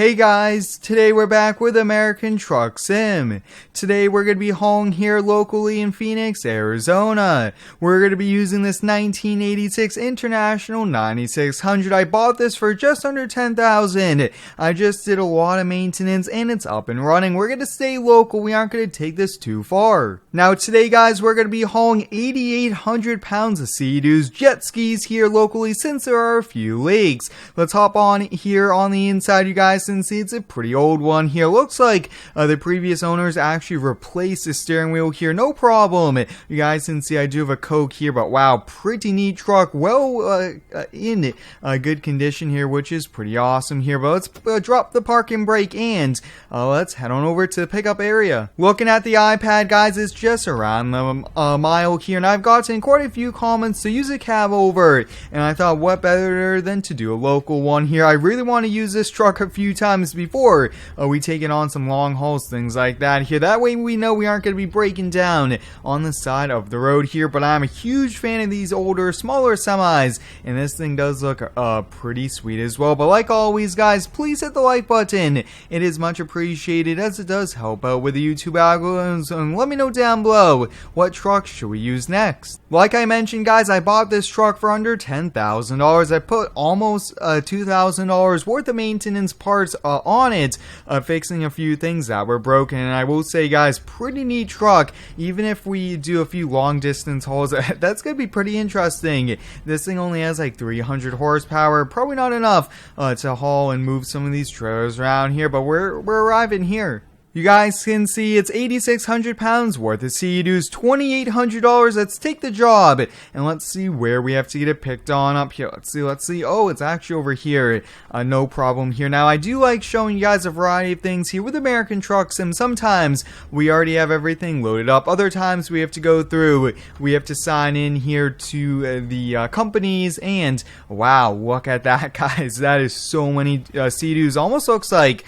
Hey guys, today we're back with American Truck Sim. Today we're going to be hauling here locally in Phoenix, Arizona. We're going to be using this 1986 International 9600. I bought this for just under $10,000. I just did a lot of maintenance and it's up and running. We're going to stay local. We aren't going to take this too far. Now today guys, we're going to be hauling 8,800 pounds of Sea-Doos jet skis here locally since there are a few lakes. Let's hop on here on the inside, you guys. And see, it's a pretty old one here. Looks like the previous owners actually replaced the steering wheel here. No problem. You guys can see I do have a Coke here, but wow, pretty neat truck. Well, in good condition here, which is pretty awesome here. But let's drop the parking brake and let's head on over to the pickup area. Looking at the iPad, guys, it's just around the mile here, and I've gotten quite a few comments to use a cab over, and I thought what better than to do a local one here. I really want to use this truck a few times before we take it on some long hauls, things like that here. That way we know we aren't going to be breaking down on the side of the road here. But I'm a huge fan of these older, smaller semis, and this thing does look pretty sweet as well. But like always, guys, please hit the like button. It is much appreciated as it does help out with the YouTube algorithms. And let me know down below, what truck should we use next? Like I mentioned, guys, I bought this truck for under $10,000. I put almost $2,000 worth of maintenance parts on it, fixing a few things that were broken. And I will say, guys, pretty neat truck. Even if we do a few long distance hauls, that's gonna be pretty interesting. This thing only has like 300 horsepower, probably not enough to haul and move some of these trailers around here, but we're arriving here. You guys can see it's 8,600 pounds worth of Sea-Doos, $2,800. Let's take the job and let's see where we have to get it picked on up here. Let's see. Oh, it's actually over here. No problem here. Now, I do like showing you guys a variety of things here with American Truck Sim. Sometimes we already have everything loaded up. Other times we have to go through. We have to sign in here to the companies. And wow, look at that, guys. That is so many Sea-Doos. Almost looks like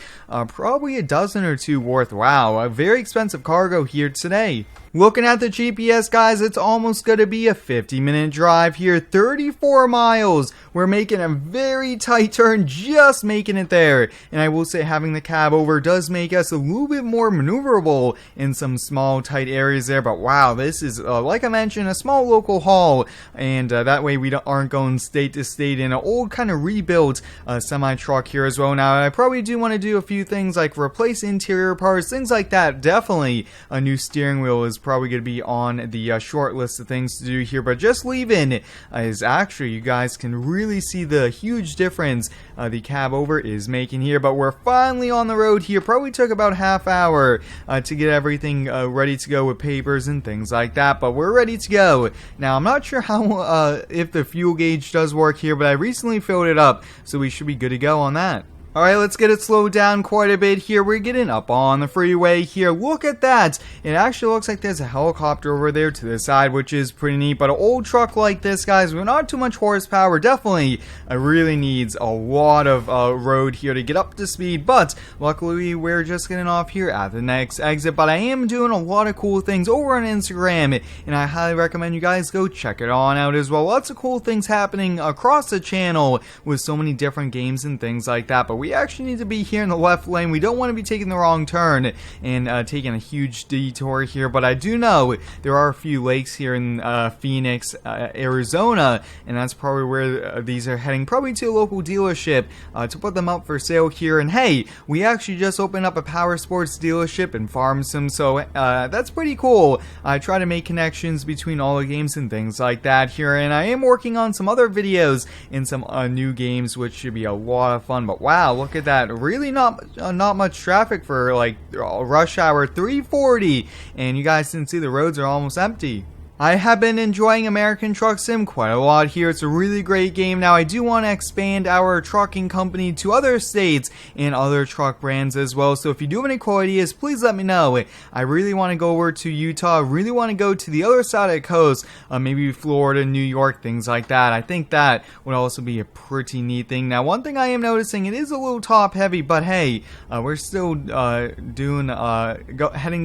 probably a dozen or two worth. Wow, a very expensive cargo here today. Looking at the GPS, guys, it's almost going to be a 50-minute drive here, 34 miles. We're making a very tight turn, just making it there. And I will say having the cab over does make us a little bit more maneuverable in some small, tight areas there. But wow, this is, like I mentioned, a small local haul. And that way we aren't going state to state in an old kind of rebuilt semi-truck here as well. Now, I probably do want to do a few things like replace interior parts, things like that. Definitely a new steering wheel is probably going to be on the short list of things to do here, but just leaving is actually, you guys can really see the huge difference the cab over is making here. But we're finally on the road here. Probably took about half hour to get everything ready to go with papers and things like that, but we're ready to go. Now, I'm not sure how if the fuel gauge does work here, but I recently filled it up, so we should be good to go on that. Alright, let's get it slowed down quite a bit here. We're getting up on the freeway here. Look at that. It actually looks like there's a helicopter over there to the side, which is pretty neat. But an old truck like this, guys, with not too much horsepower, definitely really needs a lot of road here to get up to speed. But luckily, we're just getting off here at the next exit. But I am doing a lot of cool things over on Instagram, and I highly recommend you guys go check it on out as well. Lots of cool things happening across the channel with so many different games and things like that. But we actually need to be here in the left lane. We don't want to be taking the wrong turn and taking a huge detour here, but I do know there are a few lakes here in Phoenix, Arizona, and that's probably where these are heading, probably to a local dealership to put them up for sale here. And hey, we actually just opened up a power sports dealership in Farm Sim, so that's pretty cool. I try to make connections between all the games and things like that here, and I am working on some other videos in some new games, which should be a lot of fun. But wow, look at that. Really not much traffic for like rush hour 3:40, and you guys can see the roads are almost empty. I have been enjoying American Truck Sim quite a lot here. It's a really great game. Now, I do want to expand our trucking company to other states and other truck brands as well. So if you do have any cool ideas, please let me know. I really want to go over to Utah. I really want to go to the other side of the coast. Maybe Florida, New York, things like that. I think that would also be a pretty neat thing. Now, one thing I am noticing, it is a little top heavy, but hey, we're still heading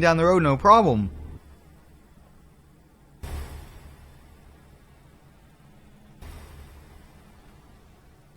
down the road, no problem.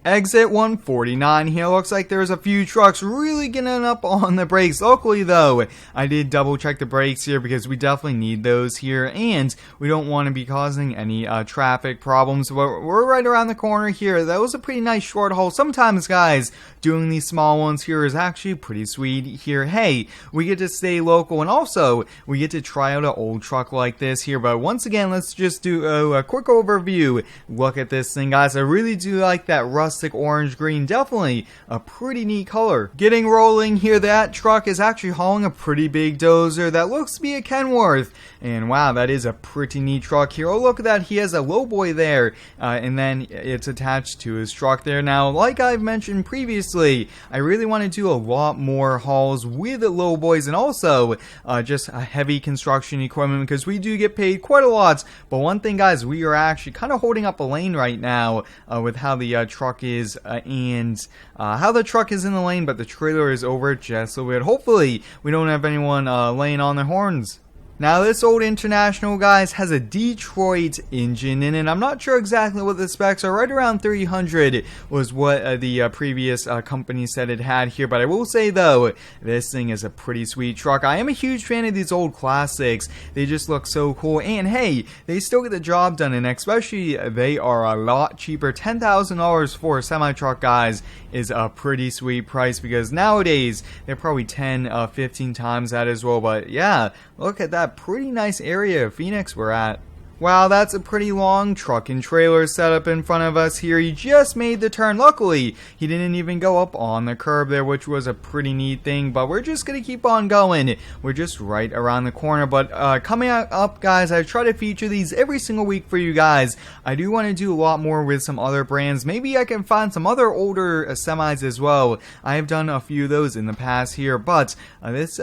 Exit 149 here. Looks like there's a few trucks really getting up on the brakes. Luckily though, I did double check the brakes here because we definitely need those here and we don't want to be causing any traffic problems. But we're right around the corner here. That was a pretty nice short haul. Sometimes guys, doing these small ones here is actually pretty sweet here. Hey, we get to stay local and also we get to try out an old truck like this here. But once again, let's just do a quick overview. Look at this thing guys. I really do like that rustic orange green, definitely a pretty neat color. Getting rolling here, that truck is actually hauling a pretty big dozer that looks to be a Kenworth, and wow, that is a pretty neat truck here. Oh, look at that, he has a lowboy there, and then it's attached to his truck there. Now, like I've mentioned previously, I really want to do a lot more hauls with lowboys and also just heavy construction equipment because we do get paid quite a lot. But one thing guys, we are actually kind of holding up a lane right now with how the truck is and how the truck is in the lane, but the trailer is over just a bit. Hopefully we don't have anyone laying on their horns. Now this old International guys has a Detroit engine in it. I'm not sure exactly what the specs are. Right around 300 was what the previous company said it had here. But I will say though, this thing is a pretty sweet truck. I am a huge fan of these old classics. They just look so cool. And hey, they still get the job done. And especially they are a lot cheaper. $10,000 for a semi-truck guys is a pretty sweet price. Because nowadays, they're probably 10, 15 times that as well. But yeah, look at that pretty nice area of Phoenix we're at. Wow, that's a pretty long truck and trailer setup in front of us here. He just made the turn. Luckily, he didn't even go up on the curb there, which was a pretty neat thing. But we're just going to keep on going. We're just right around the corner. But coming up, guys, I try to feature these every single week for you guys. I do want to do a lot more with some other brands. Maybe I can find some other older semis as well. I have done a few of those in the past here. But this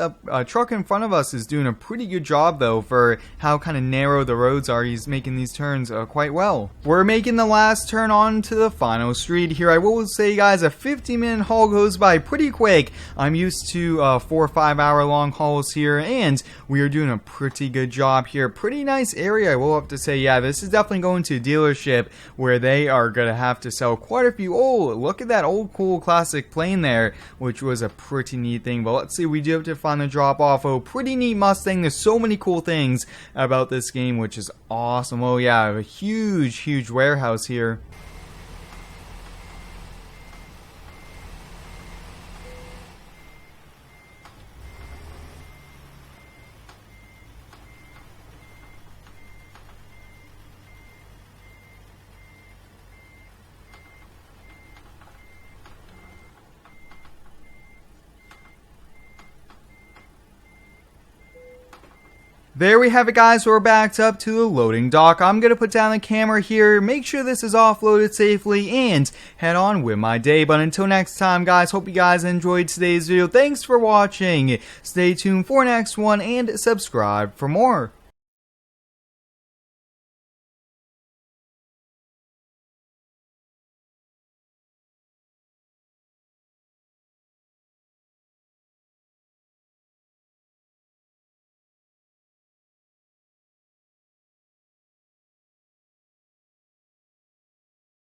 truck in front of us is doing a pretty good job, though, for how kind of narrow the roads are. He's making these turns quite well. We're making the last turn on to the final street here. I will say guys, a 50-minute haul goes by pretty quick. I'm used to 4 or 5 hour long hauls here and we are doing a pretty good job here. Pretty nice area, I will have to say. Yeah, this is definitely going to a dealership where they are gonna have to sell quite a few. Oh, look at that old cool classic plane there, which was a pretty neat thing. But let's see, we do have to find the drop off. Oh, pretty neat Mustang. There's so many cool things about this game, which is awesome. Oh yeah, I have a huge warehouse here. There we have it guys, we're backed up to the loading dock. I'm going to put down the camera here, make sure this is offloaded safely, and head on with my day. But until next time guys, hope you guys enjoyed today's video. Thanks for watching, stay tuned for next one, and subscribe for more.